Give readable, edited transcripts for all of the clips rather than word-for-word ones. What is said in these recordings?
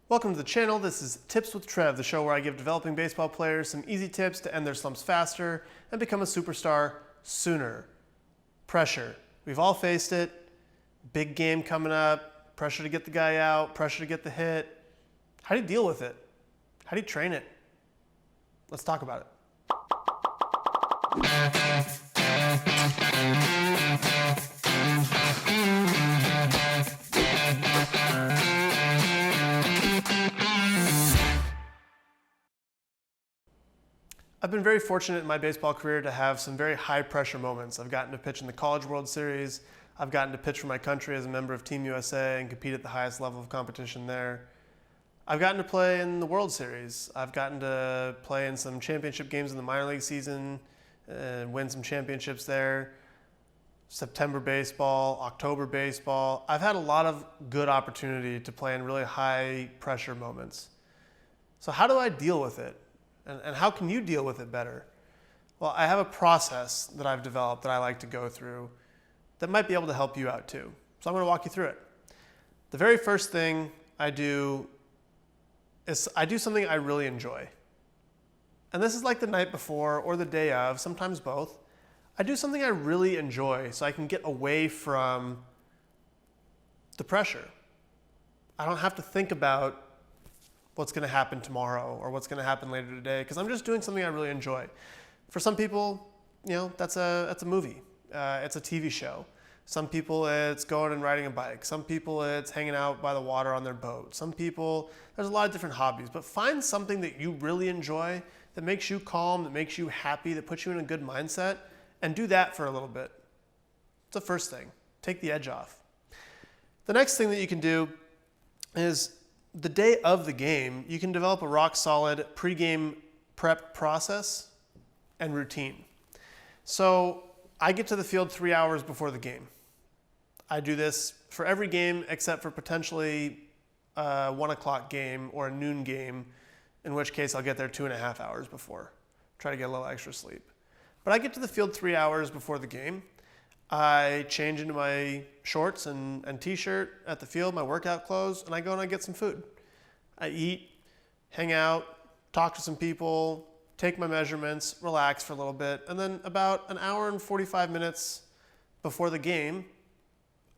Welcome to the channel. This is Tips with Trev, the show where I give developing baseball players some easy tips to end their slumps faster and become a superstar sooner. Pressure. We've all faced it. Big game coming up, pressure to get the guy out, pressure to get the hit. How do you deal with it? How do you train it? Let's talk about it. I've been very fortunate in my baseball career to have some very high pressure moments. I've gotten to pitch in the College World Series. I've gotten to pitch for my country as a member of Team USA and compete at the highest level of competition there. I've gotten to play in the World Series. I've gotten to play in some championship games in the minor league season and win some championships there. September baseball, October baseball. I've had a lot of good opportunity to play in really high pressure moments. So how do I deal with it? And how can you deal with it better? Well, I have a process that I've developed that I like to go through that might be able to help you out too. So I'm going to walk you through it. The very first thing I do is I do something I really enjoy. And this is like the night before or the day of, sometimes both. I do something I really enjoy so I can get away from the pressure. I don't have to think about what's going to happen tomorrow or what's going to happen later today because I'm just doing something I really enjoy. For some people, that's a movie. It's a TV show. Some people it's going and riding a bike. Some people it's hanging out by the water on their boat. Some people, there's a lot of different hobbies, but find something that you really enjoy, that makes you calm, that makes you happy, that puts you in a good mindset, and do that for a little bit. It's the first thing. Take the edge off. The next thing that you can do is the day of the game, you can develop a rock solid pregame prep process and routine. So I get to the field 3 hours before the game. I do this for every game except for potentially a 1 o'clock game or a noon game, in which case I'll get there 2.5 hours before. Try to get a little extra sleep. But I get to the field 3 hours before the game. I change into my shorts and t-shirt at the field, my workout clothes, and I go and I get some food. I eat, hang out, talk to some people, take my measurements, relax for a little bit, and then about an hour and 45 minutes before the game,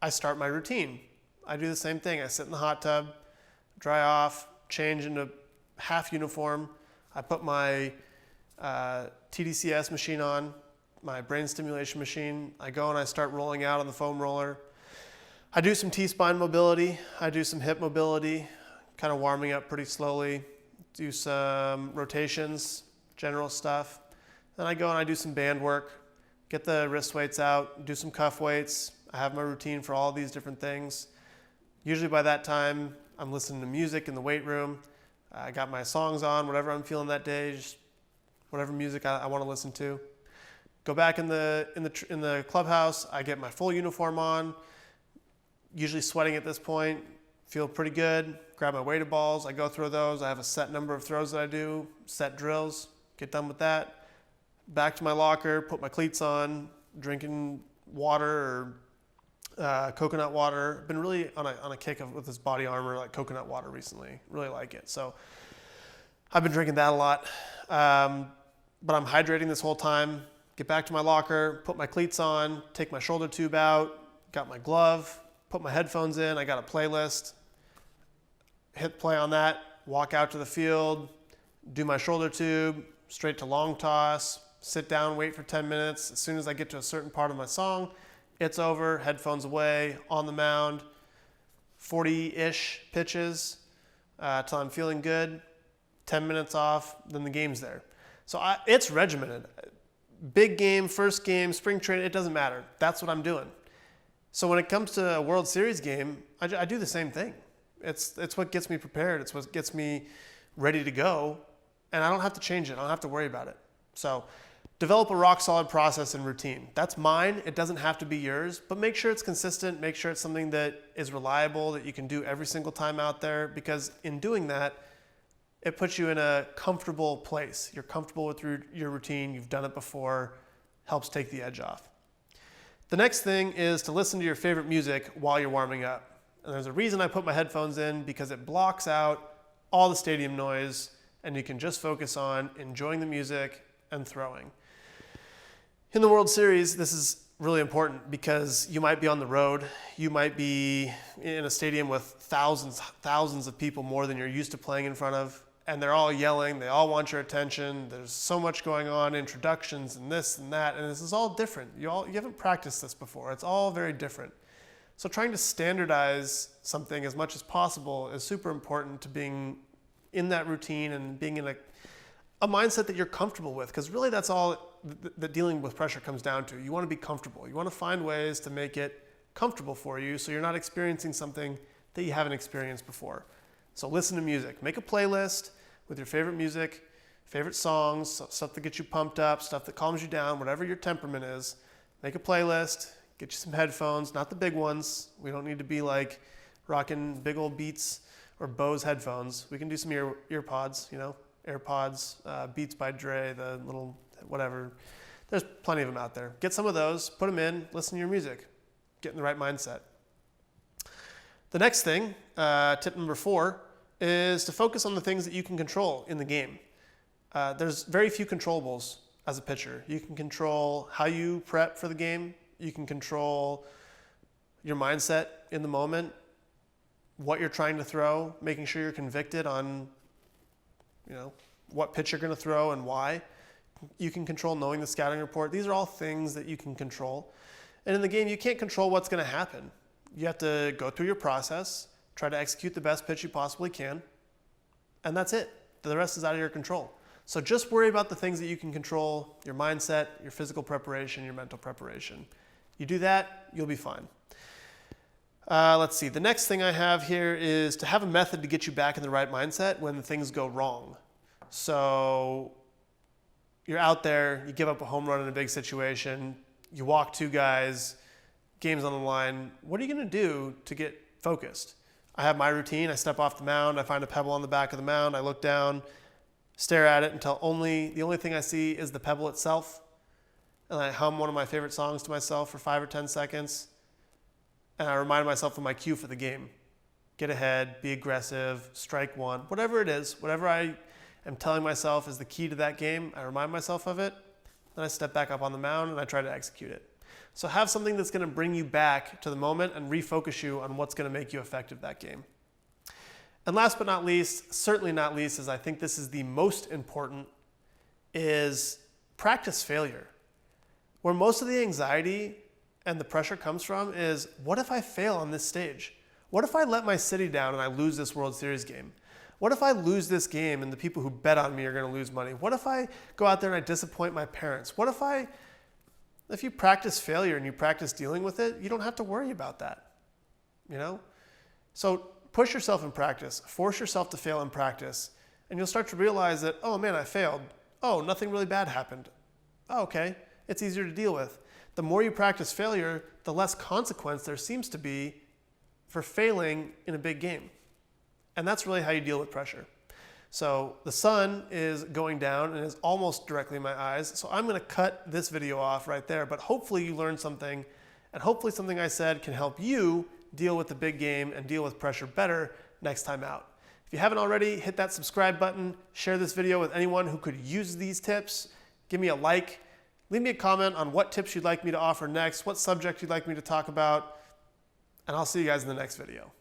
I start my routine. I do the same thing. I sit in the hot tub, dry off, change into half uniform. I put my TDCS machine on, my brain stimulation machine. I go and I start rolling out on the foam roller. I do some T-spine mobility. I do some hip mobility, kind of warming up pretty slowly. Do some rotations, general stuff. Then I go and I do some band work, get the wrist weights out, do some cuff weights. I have my routine for all these different things. Usually by that time, I'm listening to music in the weight room. I got my songs on, whatever I'm feeling that day, just whatever music I want to listen to. Go back in the clubhouse. I get my full uniform on. Usually sweating at this point. Feel pretty good. Grab my weighted balls. I go throw those. I have a set number of throws that I do. Set drills. Get done with that. Back to my locker. Put my cleats on. Drinking water or coconut water. Been really on a kick with this body armor like coconut water recently. Really like it. So I've been drinking that a lot. But I'm hydrating this whole time. Get back to my locker, put my cleats on, take my shoulder tube out, got my glove, put my headphones in, I got a playlist, hit play on that, walk out to the field, do my shoulder tube, straight to long toss, sit down, wait for 10 minutes. As soon as I get to a certain part of my song, it's over, headphones away, on the mound, 40-ish pitches till I'm feeling good, 10 minutes off, then the game's there. So it's regimented. Big game, first game, spring training, it doesn't matter. That's what I'm doing. So when it comes to a World Series game, I do the same thing. It's what gets me prepared. It's what gets me ready to go. And I don't have to change it. I don't have to worry about it. So develop a rock solid process and routine. That's mine. It doesn't have to be yours, but make sure it's consistent. Make sure it's something that is reliable, that you can do every single time out there, because in doing that, it puts you in a comfortable place. You're comfortable with your routine. You've done it before. Helps take the edge off. The next thing is to listen to your favorite music while you're warming up. And there's a reason I put my headphones in, because it blocks out all the stadium noise, and you can just focus on enjoying the music and throwing. In the World Series, this is really important because you might be on the road, you might be in a stadium with thousands of people, more than you're used to playing in front of, and they're all yelling, they all want your attention, there's so much going on, introductions and this and that, and this is all different. You haven't practiced this before, it's all very different. So trying to standardize something as much as possible is super important to being in that routine and being in a mindset that you're comfortable with, because really that's all that dealing with pressure comes down to. You want to be comfortable. You want to find ways to make it comfortable for you so you're not experiencing something that you haven't experienced before. So listen to music. Make a playlist with your favorite music, favorite songs, stuff that gets you pumped up, stuff that calms you down, whatever your temperament is. Make a playlist, get you some headphones, not the big ones. We don't need to be like rocking big old Beats or Bose headphones. We can do some ear pods, AirPods, Beats by Dre, the little whatever. There's plenty of them out there. Get some of those, put them in, listen to your music, get in the right mindset. The next thing, tip number 4, is to focus on the things that you can control in the game. There's very few controllables as a pitcher. You can control how you prep for the game. You can control your mindset in the moment, what you're trying to throw, making sure you're convicted on what pitch you're going to throw and why. You can control knowing the scouting report. These are all things that you can control. And in the game, you can't control what's going to happen. You have to go through your process, try to execute the best pitch you possibly can, and that's it. The rest is out of your control. So just worry about the things that you can control, your mindset, your physical preparation, your mental preparation. You do that, you'll be fine. Let's see. The next thing I have here is to have a method to get you back in the right mindset when things go wrong. So you're out there, you give up a home run in a big situation, you walk 2 guys, game's on the line. What are you going to do to get focused? I have my routine. I step off the mound, I find a pebble on the back of the mound, I look down, stare at it until the only thing I see is the pebble itself, and I hum one of my favorite songs to myself for 5 or 10 seconds. And I remind myself of my cue for the game. Get ahead, be aggressive, strike one, whatever it is, whatever I am telling myself is the key to that game, I remind myself of it, then I step back up on the mound and I try to execute it. So have something that's going to bring you back to the moment and refocus you on what's going to make you effective that game. And last but not least, certainly not least, as I think this is the most important, is practice failure. Where most of the anxiety and the pressure comes from is, what if I fail on this stage? What if I let my city down and I lose this World Series game? What if I lose this game and the people who bet on me are going to lose money? What if I go out there and I disappoint my parents? What if you practice failure and you practice dealing with it, you don't have to worry about that, So push yourself in practice, force yourself to fail in practice, and you'll start to realize that, oh man, I failed. Oh, nothing really bad happened. Oh, okay, it's easier to deal with. The more you practice failure, the less consequence there seems to be for failing in a big game. And that's really how you deal with pressure. So the sun is going down and is almost directly in my eyes. So I'm going to cut this video off right there. But hopefully you learned something, and hopefully something I said can help you deal with the big game and deal with pressure better next time out. If you haven't already, hit that subscribe button, share this video with anyone who could use these tips, give me a like, leave me a comment on what tips you'd like me to offer next, what subject you'd like me to talk about, and I'll see you guys in the next video.